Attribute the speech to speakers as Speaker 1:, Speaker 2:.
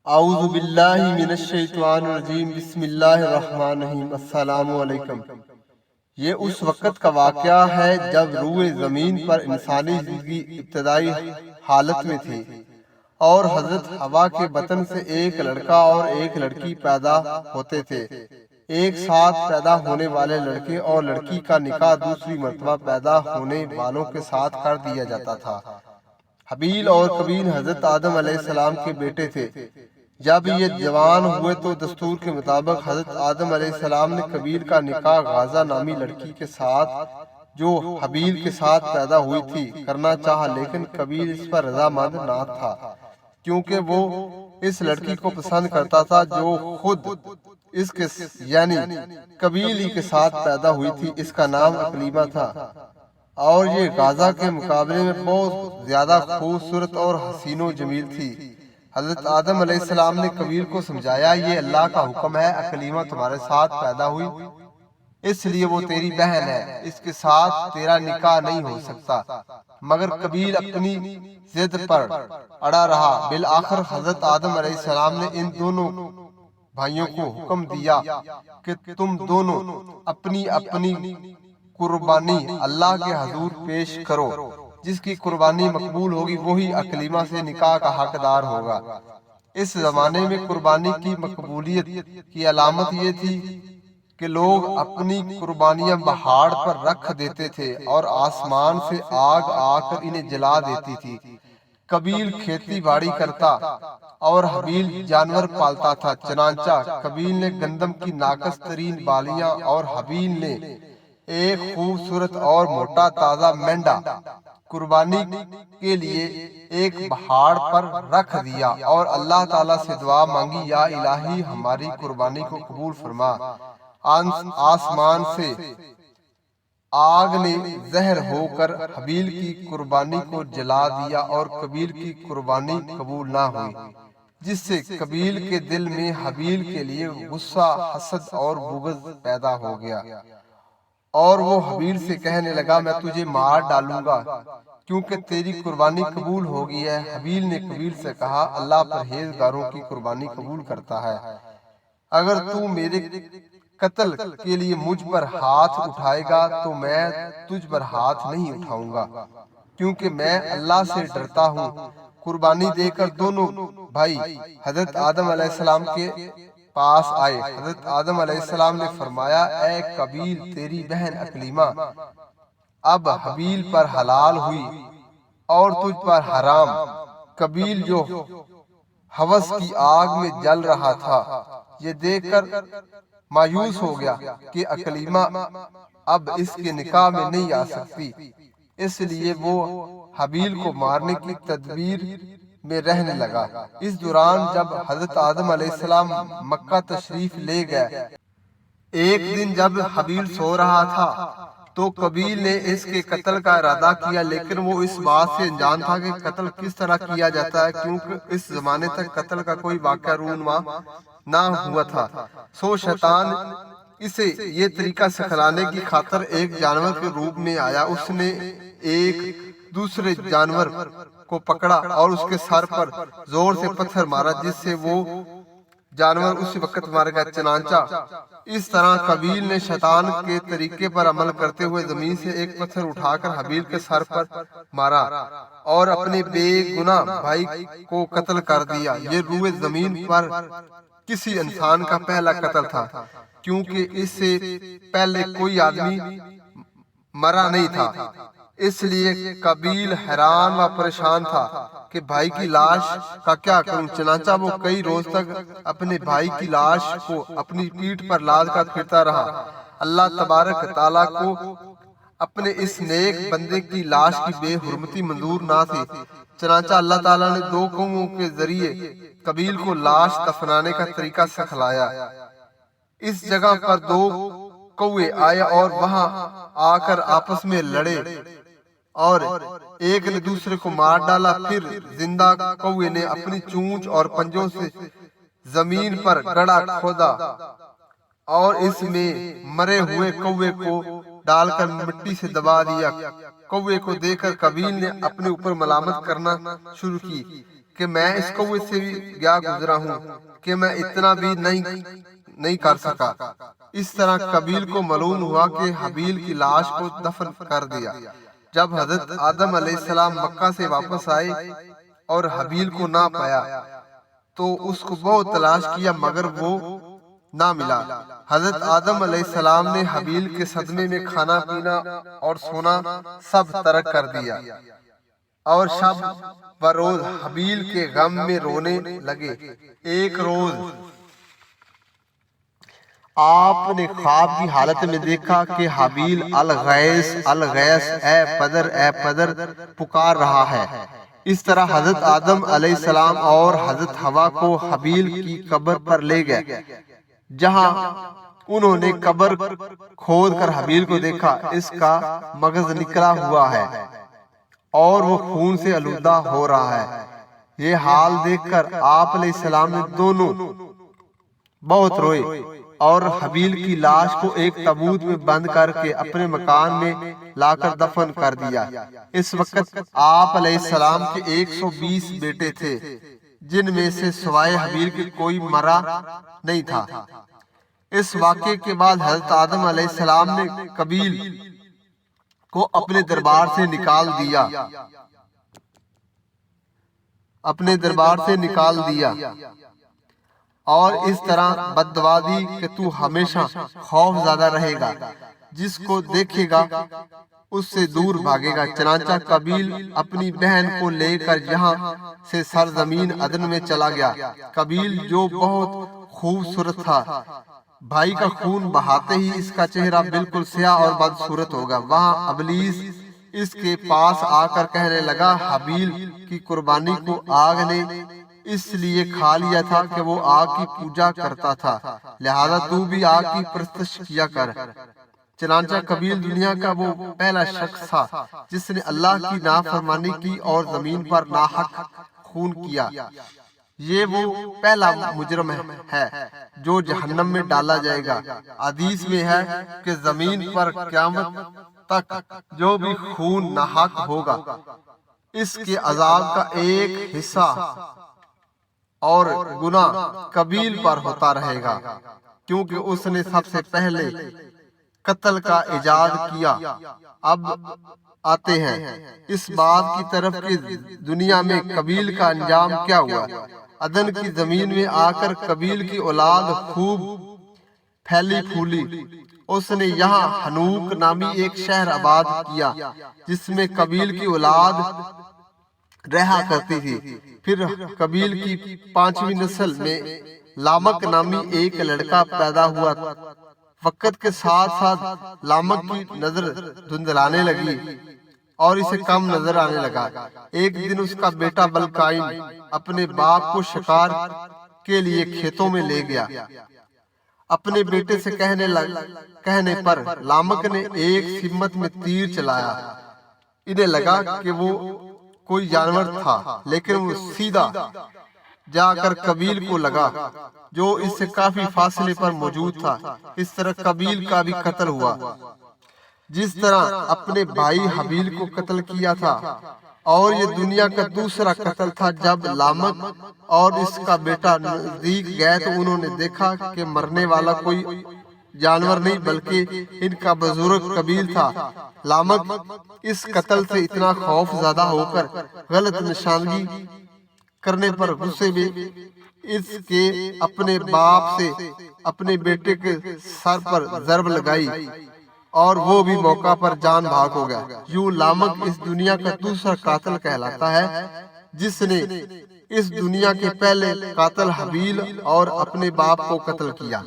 Speaker 1: اعوذ باللہ من الشیطان الرجیم بسم اللہ الرحمن الرحیم السلام علیکم۔ یہ اس وقت کا واقعہ ہے جب روئے زمین پر انسانی زندگی ابتدائی حالت میں تھی اور حضرت حوا کے بطن سے ایک لڑکا اور ایک لڑکی پیدا ہوتے تھے۔ ایک ساتھ پیدا ہونے والے لڑکے اور لڑکی کا نکاح دوسری مرتبہ پیدا ہونے والوں کے ساتھ کر دیا جاتا تھا۔ حابیل اور قابیل حضرت آدم علیہ السلام کے بیٹے تھے۔ جب یہ جوان ہوئے تو دستور کے مطابق حضرت آدم علیہ السلام نے قابیل کا نکاح غازہ نامی لڑکی کے ساتھ جو حابیل کے ساتھ پیدا ہوئی تھی کرنا چاہا، لیکن قابیل اس پر رضامند نہ تھا کیونکہ وہ اس لڑکی کو پسند کرتا تھا جو خود اس کے یعنی قابیل ہی کے ساتھ پیدا ہوئی تھی۔ اس کا نام اکلیمہ تھا اور یہ غازہ کے مقابلے میں بہت زیادہ خوبصورت اور حسین و جمیل تھی۔ حضرت آدم علیہ السلام نے قابیل کو سمجھایا، یہ اللہ کا حکم ہے، اکلیمہ تمہارے ساتھ پیدا ہوئی اس لیے وہ تیری بہن ہے، اس کے ساتھ تیرا نکاح نہیں ہو سکتا۔ مگر قابیل اپنی ضد پر اڑا رہا۔ بالآخر حضرت آدم علیہ السلام نے ان دونوں بھائیوں کو حکم دیا کہ تم دونوں اپنی اپنی قربانی اللہ کے حضور پیش کرو، جس کی قربانی مقبول ہوگی وہی اکلیمہ سے نکاح کا حقدار ہوگا۔ اس زمانے میں قربانی کی مقبولیت کی علامت یہ تھی کہ لوگ اپنی قربانیاں پہاڑ پر رکھ دیتے تھے اور آسمان سے آگ آ کر انہیں جلا دیتی تھی۔ قابیل کھیتی باڑی کرتا اور حابیل جانور پالتا تھا، چنانچہ قابیل نے گندم کی ناقص ترین بالیاں اور حابیل نے ایک خوبصورت اور موٹا تازہ مینڈا قربانی کے لیے ایک پہاڑ پر رکھ دیا اور اللہ تعالیٰ سے دعا مانگی، یا الہی ہماری قربانی کو قبول فرما۔ آسمان سے آگ نے زہر ہو کر حابیل کی قربانی کو جلا دیا اور قابیل کی قربانی قبول نہ ہوئی، جس سے قابیل کے دل میں حابیل کے لیے غصہ، حسد اور بغض پیدا ہو گیا اور وہ حابیل سے کہنے لگا، میں تجھے مار ڈالوں گا کیونکہ تیری قربانی قبول ہو گئی ہے۔ حابیل نے قابیل سے کہا، اللہ پرہیزگاروں کی قربانی قبول کرتا ہے، اگر تو میرے قتل کے لیے مجھ پر ہاتھ اٹھائے گا تو میں تجھ پر ہاتھ نہیں اٹھاؤں گا، کیونکہ میں اللہ سے ڈرتا ہوں۔ قربانی دے کر دونوں بھائی حضرت آدم علیہ السلام کے پاس آئے۔ حضرت آدم علیہ السلام نے فرمایا، اے قابیل، تیری بہن اکلیمہ اب حابیل پر حلال ہوئی اور تجھ پر حرام۔ قابیل جو ہوس کی آگ میں جل رہا تھا، یہ دیکھ کر مایوس ہو گیا کہ اکلیمہ اب اس کے نکاح میں نہیں آ سکتی، اس لیے وہ حابیل کو مارنے کی تدبیر میں رہنے لگا۔ اس دوران جب حضرت آدم علیہ السلام مکہ تشریف لے گئے، ایک دن جب حابیل سو رہا تھا تو قابیل نے اس کے قتل کا ارادہ کیا، لیکن وہ اس بات سے انجان تھا کہ قتل کس طرح کیا جاتا ہے، کیونکہ اس زمانے تک قتل کا کوئی واقعہ رونما نہ ہوا تھا۔ سو شیطان اسے یہ طریقہ سکھلانے کی خاطر ایک جانور کے روپ میں آیا۔ اس نے ایک دوسرے جانور کو پکڑا اور اس کے سر پر زور سے پتھر مارا، جس سے وہ جانور اسی وقت مر گیا۔ چنانچہ اس طرح قابیل نے شیطان کے طریقے پر عمل کرتے ہوئے زمین سے ایک پتھر اٹھا کر حابیل کے سر پر مارا اور اپنے بے گناہ بھائی کو قتل کر دیا۔ یہ روئے زمین پر کسی انسان کا پہلا قتل تھا، کیونکہ اس سے پہلے کوئی آدمی مرا نہیں تھا۔ اس لیے قابیل حیران و پریشان تھا کہ بھائی کی لاش کا کیا کروں۔ چنانچہ وہ کئی روز تک اپنے بھائی کی لاش کو اپنی پیٹھ پر لاد کر پھرتا رہا۔ اللہ تبارک تعالیٰ کو اپنے اس نیک بندے کی لاش کی بے حرمتی منظور نہ تھی، چنانچہ اللہ تعالیٰ نے دو کووں کے ذریعے قابیل کو لاش دفنانے کا طریقہ سکھلایا۔ اس جگہ پر دو کوے آئے اور وہاں آ کر آپس میں لڑے اور ایک نے دوسرے کو مار ڈالا۔ پھر زندہ کوے نے اپنی چونچ اور پنجوں سے زمین پر گڑھا کھودا اور اس میں مرے ہوئے کوے کو ڈال کر مٹی سے دبا دیا۔ کوے کو دیکھ کر قابیل نے اپنے اوپر ملامت کرنا شروع کی کہ میں اس کو سے بھی گیا گزرا ہوں کہ میں اتنا بھی نہیں کر سکا۔ اس طرح قابیل کو معلوم ہوا کہ حابیل کی لاش کو دفن کر دیا۔ جب حضرت آدم علیہ السلام مکہ سے واپس آئے اور حابیل کو نہ پایا تو اس کو بہت تلاش کیا مگر وہ نہ ملا۔ حضرت آدم علیہ السلام نے حابیل کے صدمے میں کھانا پینا اور سونا سب ترک کر دیا اور شب بروز حابیل کے غم میں رونے لگے۔ ایک روز آپ نے خواب کی حالت میں دیکھا کہ حابیل الغیث الغیث اے پدر پکار رہا ہے۔ اس طرح حضرت آدم علیہ السلام اور حضرت حوا کو حابیل کی قبر پر لے گئے، جہاں انہوں نے قبر کھود کر حابیل کو دیکھا۔ اس کا مغز نکلا ہوا ہے اور وہ خون سے آلودہ ہو رہا ہے۔ یہ حال دیکھ کر آپ علیہ السلام نے دونوں بہت روئے اور حابیل کی لاش کو ایک تابوت میں بند کر کے اپنے مکان میں لا کر دفن کر دیا۔ اس وقت آپ علیہ السلام کے 120 بیٹے تھے، جن میں سے سوائے حابیل کے کوئی مرا نہیں تھا۔ اس واقعے کے بعد حضرت آدم علیہ السلام نے قابیل کو اپنے دربار سے نکال دیا اور اس طرح بد دعا دی کہ تو ہمیشہ خوف زدہ رہے گا، جس کو دیکھے گا اس سے دور بھاگے گا۔ چنانچہ قابیل اپنی بہن کو لے کر یہاں سے سرزمین عدن میں چلا گیا۔ قابیل جو بہت خوبصورت تھا، بھائی کا خون بہاتے ہی اس کا چہرہ بالکل سیاہ اور بدصورت ہوگا۔ وہاں ابلیس اس کے پاس آ کر کہنے لگا، حابیل کی قربانی کو آگ نے اس لیے کھا لیا تھا کہ وہ آگ کی پوجا کرتا تھا، لہذا تو بھی آگ کی پرستش کیا کر۔ چنانچہ قابیل دنیا کا وہ پہلا شخص تھا جس نے اللہ کی نافرمانی کی اور زمین پر ناحق خون کیا۔ یہ وہ پہلا مجرم ہے جو جہنم میں ڈالا جائے گا۔ حدیث میں ہے کہ زمین پر قیامت تک جو بھی خون ناحق ہوگا، اس کے عذاب کا ایک حصہ اور گناہ قابیل پر ہوتا رہے گا، کیونکہ اس نے سب سے پہلے قتل کا ایجاد کیا۔ اب آتے ہیں اس بات کی طرف کہ دنیا میں قابیل کا انجام کیا ہوا۔ عدن کی زمین میں آ کر قابیل کی اولاد خوب پھیلی پھولی۔ اس نے یہاں حنوک نامی ایک شہر آباد کیا جس میں قابیل کی اولاد رہا کرتی تھی۔ پھر قابیل کی 5ویں نسل میں لامک نامی ایک لڑکا پیدا ہوا۔ وقت کے ساتھ ساتھ لامک کی نظر دھندلانے لگی اور اسے کم نظر آنے لگا۔ ایک دن اس کا بیٹا بلقائن اپنے باپ کو شکار کے لیے کھیتوں میں لے گیا۔ اپنے بیٹے سے کہنے پر لامک نے ایک سمت میں تیر چلایا۔ انہیں لگا کہ وہ کوئی جانور تھا، لیکن وہ سیدھا جا کر قابیل کو لگا جو اس سے کافی فاصلے پر موجود تھا۔ اس طرح قابیل کا بھی قتل ہوا، جس طرح اپنے بھائی حابیل کو قتل کیا تھا۔ اور یہ دنیا کا دوسرا قتل تھا۔ جب لامک اور اس کا بیٹا نزدیک گئے تو انہوں نے دیکھا کہ مرنے والا کوئی جانور نہیں بلکہ ان کا بزرگ قابیل تھا۔ لامک اس قتل سے اتنا خوف زدہ ہو کر غلط نشانگی کرنے پر غصے میں اس کے اپنے باپ سے اپنے بیٹے کے سر پر ضرب لگائی اور وہ بھی موقع پر جان بھاگ ہو گیا۔ یوں لامک اس دنیا کا دوسرا قاتل کہلاتا ہے، جس نے اس دنیا کے پہلے قاتل حابیل اور اپنے باپ کو قتل کیا۔